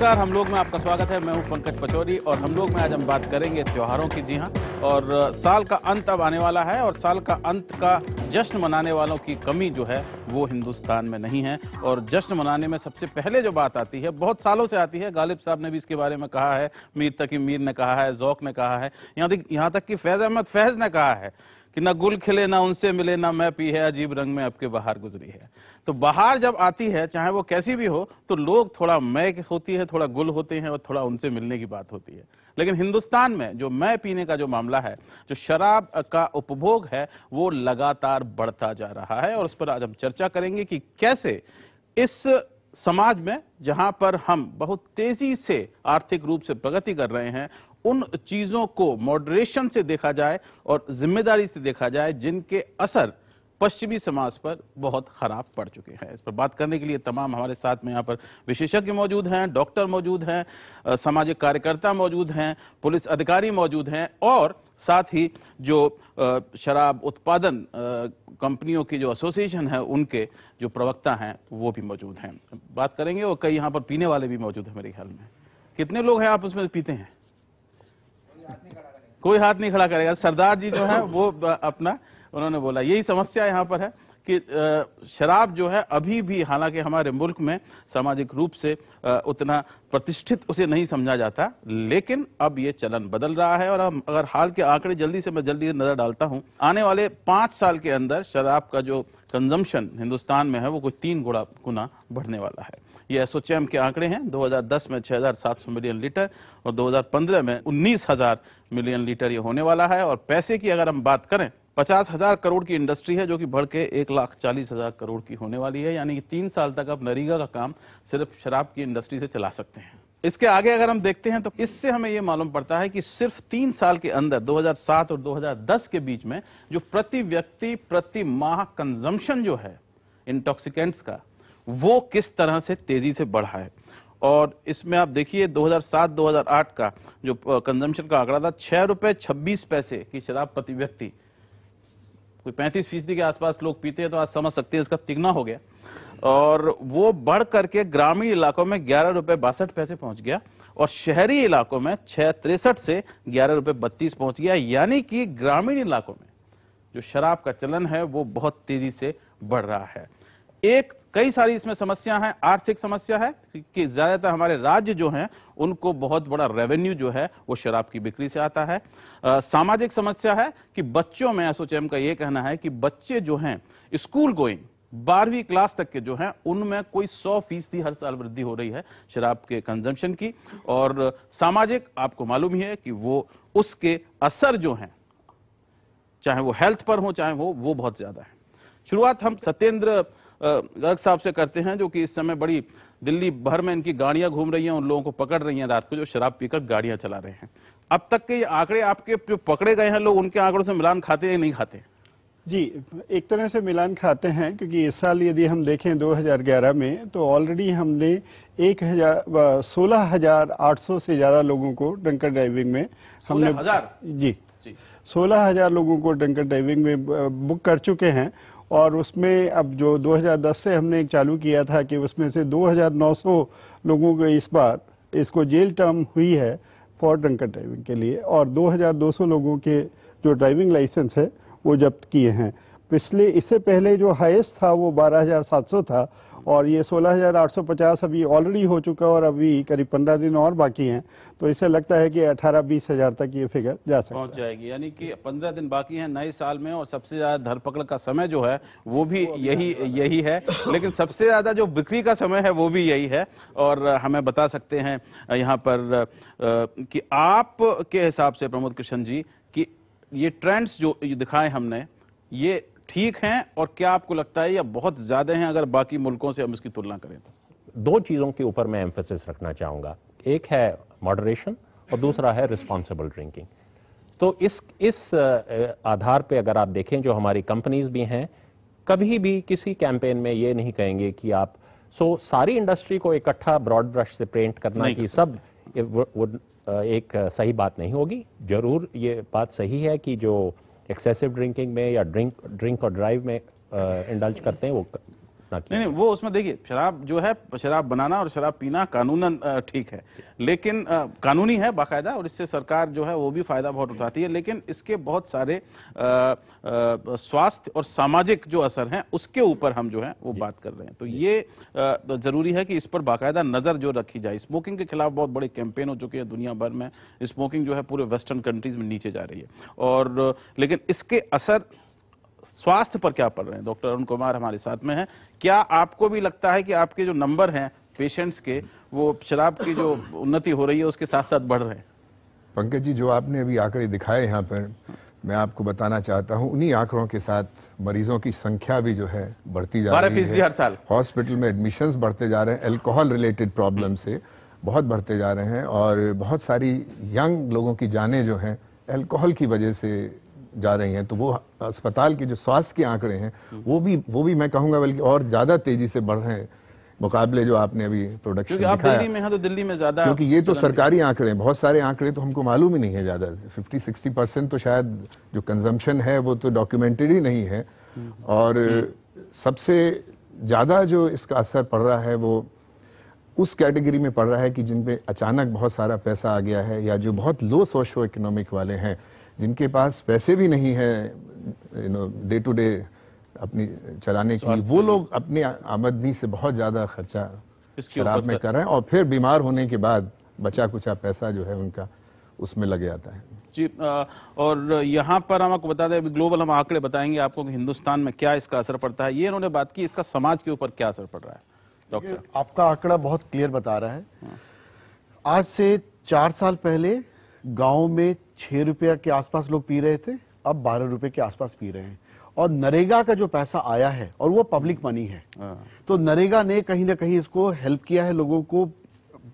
नमस्कार, हम लोग में आपका स्वागत है। मैं हूं पंकज पचौरी और हम लोग में आज हम बात करेंगे त्योहारों की। जी हां, और साल का अंत अब आने वाला है और साल का अंत का जश्न मनाने वालों की कमी जो है वो हिंदुस्तान में नहीं है। और जश्न मनाने में सबसे पहले जो बात आती है, बहुत सालों से आती है, गालिब साहब ने भी इसके बारे में कहा है, मीर तकी मीर ने कहा है, ज़ौक़ ने कहा है, यहाँ तक कि फैज़ अहमद फैज़ ने कहा है कि ना गुल खिले ना उनसे मिले ना मैं पी है अजीब रंग में अब के बहार गुजरी है। तो बहार जब आती है, चाहे वो कैसी भी हो, तो लोग थोड़ा मैं होती है, थोड़ा गुल होते हैं और थोड़ा उनसे मिलने की बात होती है। लेकिन हिंदुस्तान में जो मैं पीने का जो मामला है, जो शराब का उपभोग है, वो लगातार बढ़ता जा रहा है। और उस पर आज हम चर्चा करेंगे कि कैसे इस समाज में, जहां पर हम बहुत तेजी से आर्थिक रूप से प्रगति कर रहे हैं, उन चीजों को मॉडरेशन से देखा जाए और जिम्मेदारी से देखा जाए जिनके असर पश्चिमी समाज पर बहुत खराब पड़ चुके हैं। इस पर बात करने के लिए तमाम हमारे साथ में यहाँ पर विशेषज्ञ मौजूद हैं, डॉक्टर मौजूद हैं, सामाजिक कार्यकर्ता मौजूद हैं, पुलिस अधिकारी मौजूद हैं और साथ ही जो शराब उत्पादन कंपनियों की जो एसोसिएशन है उनके जो प्रवक्ता हैं वो भी मौजूद हैं। बात करेंगे और कई यहाँ पर पीने वाले भी मौजूद हैं। मेरे ख्याल में कितने लोग हैं आप उसमें पीते हैं? कोई हाथ नहीं खड़ा करेगा। सरदार जी जो है वो अपना उन्होंने बोला, यही समस्या यहाँ पर है कि शराब जो है अभी भी, हालांकि हमारे मुल्क में सामाजिक रूप से उतना प्रतिष्ठित उसे नहीं समझा जाता, लेकिन अब ये चलन बदल रहा है। और हम अगर हाल के आंकड़े जल्दी से नजर डालता हूं, आने वाले 5 साल के अंदर शराब का जो कंजम्पशन हिंदुस्तान में है वो कोई 3 गुना बढ़ने वाला है। ये एसोचैम के आंकड़े हैं। 2010 में 6,700 मिलियन लीटर और 2015 में 19,000 मिलियन लीटर ये होने वाला है। और पैसे की अगर हम बात करें, 50,000 करोड़ की इंडस्ट्री है जो कि बढ़ के 1,40,000 करोड़ की होने वाली है। यानी कि 3 साल तक आप नरेगा का काम सिर्फ शराब की इंडस्ट्री से चला सकते हैं। इसके आगे अगर हम देखते हैं तो इससे हमें यह मालूम पड़ता है कि सिर्फ 3 साल के अंदर 2007 और 2010 के बीच में जो प्रति व्यक्ति प्रति माह कंजम्पशन जो है इंटॉक्सिकेंट्स का, वो किस तरह से तेजी से बढ़ा है। और इसमें आप देखिए 2007-2008 का जो कंजम्पशन का आंकड़ा था, 6 रुपए 26 पैसे की शराब प्रति व्यक्ति, कोई 35% के आसपास लोग पीते हैं, तो आज समझ सकते हैं इसका तिगुना हो गया। और वो बढ़ करके ग्रामीण इलाकों में 11 रुपए 62 पैसे पहुंच गया और शहरी इलाकों में 6.63 से 11 रुपए 32 पहुंच गया। यानी कि ग्रामीण इलाकों में जो शराब का चलन है वो बहुत तेजी से बढ़ रहा है। कई सारी इसमें समस्या है। आर्थिक समस्या है कि ज्यादातर हमारे राज्य जो हैं उनको बहुत बड़ा रेवेन्यू जो है वो शराब की बिक्री से आता है। सामाजिक समस्या है कि बच्चों में, एसोचैम का ये कहना है कि बच्चे जो हैं स्कूल गोइंग 12वीं क्लास तक के जो हैं उनमें कोई 100% हर साल वृद्धि हो रही है शराब के कंजम्पशन की। और सामाजिक, आपको मालूम ही है कि वो उसके असर जो हैं, चाहे वो हेल्थ पर हो चाहे वो बहुत ज्यादा है। शुरुआत हम सत्येंद्र गर्ग साहब से करते हैं, जो कि इस समय बड़ी दिल्ली भर में इनकी गाड़ियां घूम रही हैं, उन लोगों को पकड़ रही हैं रात को जो शराब पीकर गाड़ियां चला रहे हैं। अब तक के ये आंकड़े आपके जो पकड़े गए हैं लोग, उनके आंकड़ों से मिलान खाते हैं या नहीं खाते? जी, एक तरह से मिलान खाते हैं, क्योंकि इस साल यदि हम देखें 2011 में तो ऑलरेडी हमने 16,800 से ज्यादा लोगों को ड्रंकन ड्राइविंग में हमने 16,000 लोगों को ड्रंकन ड्राइविंग में बुक कर चुके हैं। और उसमें अब जो 2010 से हमने एक चालू किया था कि उसमें से 2,900 लोगों को इस बार इसको जेल टर्म हुई है फॉर ड्रंकन ड्राइविंग के लिए, और 2,200 लोगों के जो ड्राइविंग लाइसेंस है वो जब्त किए हैं। इससे पहले जो हाईएस्ट था वो 12,700 था और ये 16,850 अभी ऑलरेडी हो चुका है और अभी करीब 15 दिन और बाकी हैं। तो इससे लगता है कि 18-20 हजार तक ये फिगर जा सकता पहुंच जाएगी। यानी कि 15 दिन बाकी हैं नए साल में और सबसे ज्यादा धरपकड़ का समय जो है वो भी यही है। लेकिन सबसे ज्यादा जो बिक्री का समय है वो भी यही है। और हमें बता सकते हैं यहाँ पर कि आप के हिसाब से प्रमोद कृष्ण जी कि ये ट्रेंड्स जो दिखाए हमने, ये ठीक हैं और क्या आपको लगता है या बहुत ज्यादा हैं अगर बाकी मुल्कों से हम इसकी तुलना करें तो? 2 चीजों के ऊपर मैं एम्फेसिस रखना चाहूंगा, एक है मॉडरेशन और दूसरा है रिस्पॉन्सिबल ड्रिंकिंग। तो इस आधार पे अगर आप देखें, जो हमारी कंपनीज भी हैं, कभी भी किसी कैंपेन में ये नहीं कहेंगे कि आप सारी इंडस्ट्री को इकट्ठा ब्रॉड ब्रश से पेंट करना कि सब एक सही बात नहीं होगी। जरूर ये बात सही है कि जो एक्सेसिव ड्रिंकिंग में या ड्रिंक और ड्राइव में इंडल्ज करते हैं वो ना किया। नहीं, वो उसमें देखिए, शराब जो है, शराब बनाना और शराब पीना कानूनन ठीक है, लेकिन कानूनी है बाकायदा, और इससे सरकार जो है वो भी फायदा बहुत उठाती है, लेकिन इसके बहुत सारे स्वास्थ्य और सामाजिक जो असर हैं उसके ऊपर हम जो है वो बात कर रहे हैं। तो ये जरूरी है कि इस पर बाकायदा नजर जो रखी जाए। स्मोकिंग के खिलाफ बहुत बड़े कैंपेन हो चुके हैं दुनिया भर में, स्मोकिंग जो है पूरे वेस्टर्न कंट्रीज में नीचे जा रही है, और लेकिन इसके असर स्वास्थ्य पर क्या पड़ रहे हैं? डॉक्टर अरुण कुमार हमारे साथ में हैं। क्या आपको भी लगता है कि आपके जो नंबर हैं पेशेंट्स के, वो शराब की जो उन्नति हो रही है उसके साथ साथ बढ़ रहे हैं? पंकज जी, जो आपने अभी आंकड़े दिखाए यहाँ पर, मैं आपको बताना चाहता हूँ, उन्हीं आंकड़ों के साथ मरीजों की संख्या भी जो है बढ़ती जा रही है। 12% हर साल हॉस्पिटल में एडमिशंस बढ़ते जा रहे हैं, अल्कोहल रिलेटेड प्रॉब्लम से बहुत बढ़ते जा रहे हैं, और बहुत सारी यंग लोगों की जानें जो हैं अल्कोहल की वजह से जा रही हैं। तो वो अस्पताल के जो स्वास्थ्य के आंकड़े हैं वो भी मैं कहूंगा बल्कि और ज्यादा तेजी से बढ़ रहे हैं मुकाबले जो आपने अभी प्रोडक्शन क्योंकि आप दिखाया। दिल्ली में हैं तो दिल्ली में ज्यादा, क्योंकि ये तो सरकारी आंकड़े हैं, बहुत सारे आंकड़े तो हमको मालूम ही नहीं है ज्यादा। 50-60% तो शायद जो कंजम्पशन है वो तो डॉक्यूमेंटेड ही नहीं है, और सबसे ज्यादा जो इसका असर पड़ रहा है वो उस कैटेगरी में पड़ रहा है कि जिन पे अचानक बहुत सारा पैसा आ गया है, या जो बहुत लो सोशो इकोनॉमिक वाले हैं, जिनके पास पैसे भी नहीं है डे टू डे अपनी चलाने के लिए, वो लोग अपनी आमदनी से बहुत ज्यादा खर्चा शराब में कर रहे हैं, और फिर बीमार होने के बाद बचा कुचा पैसा जो है उनका उसमें लग जाता है। जी, और यहाँ पर हम आपको बता दें, ग्लोबल हम आंकड़े बताएंगे आपको कि हिंदुस्तान में क्या इसका असर पड़ता है। ये इन्होंने बात की, इसका समाज के ऊपर क्या असर पड़ रहा है डॉक्टर साहब? आपका आंकड़ा बहुत क्लियर बता रहा है। आज से 4 साल पहले गांव में 6 रुपया के आसपास लोग पी रहे थे, अब 12 रुपए के आसपास पी रहे हैं। और नरेगा का जो पैसा आया है, और वो पब्लिक मनी है, तो नरेगा ने कहीं ना कहीं इसको हेल्प किया है, लोगों को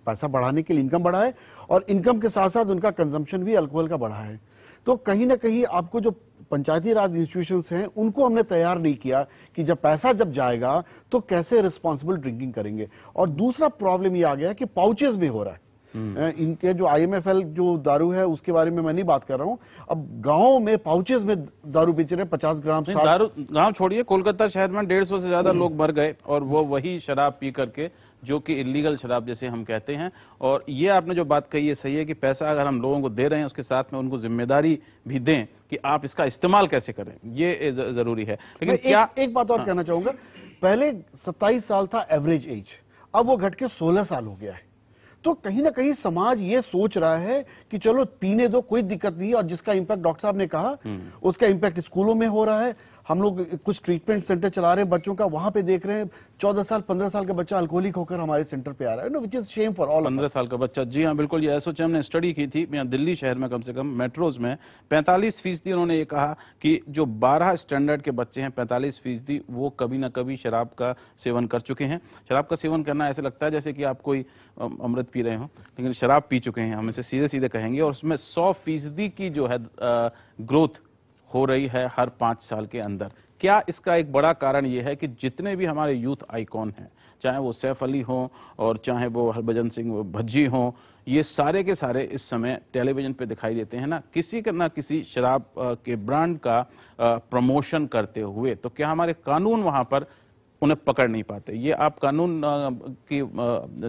पैसा बढ़ाने के लिए, इनकम बढ़ा है, और इनकम के साथ साथ उनका कंजम्पशन भी अल्कोहल का बढ़ा है। तो कहीं ना कहीं आपको जो पंचायती राज इंस्टीट्यूशंस हैं उनको हमने तैयार नहीं किया कि जब पैसा जब जाएगा तो कैसे रिस्पॉन्सिबल ड्रिंकिंग करेंगे। और दूसरा प्रॉब्लम ये आ गया कि पाउचेस भी हो रहा है। इनके जो IMFL जो दारू है उसके बारे में मैं नहीं बात कर रहा हूं, अब गांव में पाउचेस में दारू बेच रहे हैं, 50 ग्राम। दारू गांव छोड़िए, कोलकाता शहर में 150 से ज्यादा लोग मर गए, और वो वही शराब पी करके, जो कि इलीगल शराब जैसे हम कहते हैं। और ये आपने जो बात कही है सही है कि पैसा अगर हम लोगों को दे रहे हैं, उसके साथ में उनको जिम्मेदारी भी दें कि आप इसका इस्तेमाल कैसे करें, ये जरूरी है। लेकिन क्या एक बात और कहना चाहूंगा, पहले 27 साल था एवरेज एज, अब वो घट के 16 साल हो गया है। तो कहीं ना कहीं समाज ये सोच रहा है कि चलो पीने दो, कोई दिक्कत नहीं, और जिसका इंपैक्ट डॉक्टर साहब ने कहा उसका इंपैक्ट स्कूलों में हो रहा है। हम लोग कुछ ट्रीटमेंट सेंटर चला रहे हैं बच्चों का, वहां पे देख रहे हैं 14 साल 15 साल का बच्चा अल्कोहलिक होकर हमारे सेंटर पे आ रहा है, know which is shame for all. 15 साल का बच्चा, जी हाँ बिल्कुल। ये एसोचैम ने स्टडी की थी यहाँ दिल्ली शहर में, कम से कम मेट्रोज में 45% उन्होंने ये कहा कि जो 12 स्टैंडर्ड के बच्चे हैं 45% वो कभी ना कभी शराब का सेवन कर चुके हैं। शराब का सेवन करना ऐसे लगता है जैसे कि आप कोई अमृत पी रहे हो, लेकिन शराब पी चुके हैं, हम इसे सीधे सीधे कहेंगे। और उसमें 100% की जो है ग्रोथ हो रही है हर 5 साल के अंदर। क्या इसका एक बड़ा कारण यह है कि जितने भी हमारे यूथ आइकॉन हैं, चाहे वो सैफ अली हों और चाहे वो हरभजन सिंह भज्जी हों, ये सारे के सारे इस समय टेलीविजन पे दिखाई देते हैं ना किसी शराब के ब्रांड का प्रमोशन करते हुए। तो क्या हमारे कानून वहां पर उन्हें पकड़ नहीं पाते? ये आप कानून की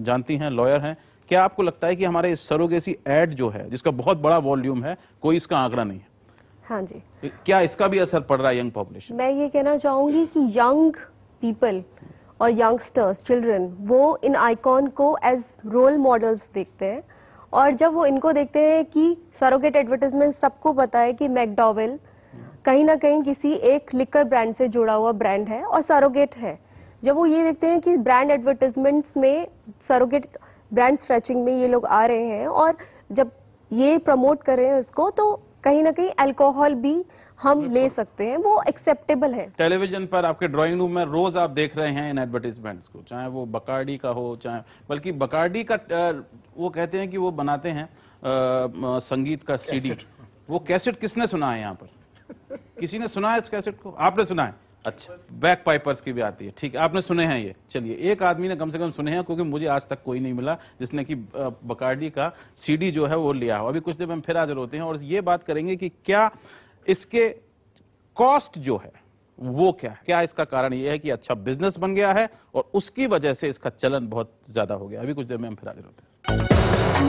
जानती हैं, लॉयर हैं, क्या आपको लगता है कि हमारे सरोगेसी एड जो है, जिसका बहुत बड़ा वॉल्यूम है, कोई इसका आंकड़ा नहीं है? हाँ जी, क्या इसका भी असर पड़ रहा है यंग पॉपुलेशन? मैं ये कहना चाहूंगी कि यंग पीपल और यंगस्टर्स, चिल्ड्रन, वो इन आइकॉन को एज रोल मॉडल्स देखते हैं, और जब वो इनको देखते हैं कि सरोगेट एडवर्टाइजमेंट, सबको पता है कि मैकडॉवेल कहीं ना कहीं किसी एक लिकर ब्रांड से जुड़ा हुआ ब्रांड है और सरोगेट है। जब वो ये देखते हैं कि ब्रांड एडवर्टाइजमेंट्स में सरोगेट ब्रांड स्ट्रेचिंग में ये लोग आ रहे हैं, और जब ये प्रमोट कर रहे हैं उसको, तो कहीं ना कहीं अल्कोहल भी हम ले सकते हैं, वो एक्सेप्टेबल है। टेलीविजन पर आपके ड्राइंग रूम में रोज आप देख रहे हैं इन एडवर्टाइजमेंट्स को, चाहे वो बकार्डी का हो, चाहे बल्कि बकार्डी का वो कहते हैं कि वो बनाते हैं संगीत का सीडी। वो कैसेट किसने सुना है यहाँ पर? किसी ने सुना है इस कैसेट को? आपने सुना है? अच्छा, बैक पाइपर्स की भी आती है, ठीक है, आपने सुने हैं ये। चलिए, एक आदमी ने कम से कम सुने हैं, क्योंकि मुझे आज तक कोई नहीं मिला जिसने कि बकार्डी का सीडी जो है वो लिया हो। अभी कुछ देर में हम फिर हाजिर होते हैं और ये बात करेंगे कि क्या इसके कॉस्ट जो है वो क्या इसका कारण ये है कि अच्छा बिजनेस बन गया है और उसकी वजह से इसका चलन बहुत ज्यादा हो गया। अभी कुछ देर में हम फिर हाजिर होते हैं।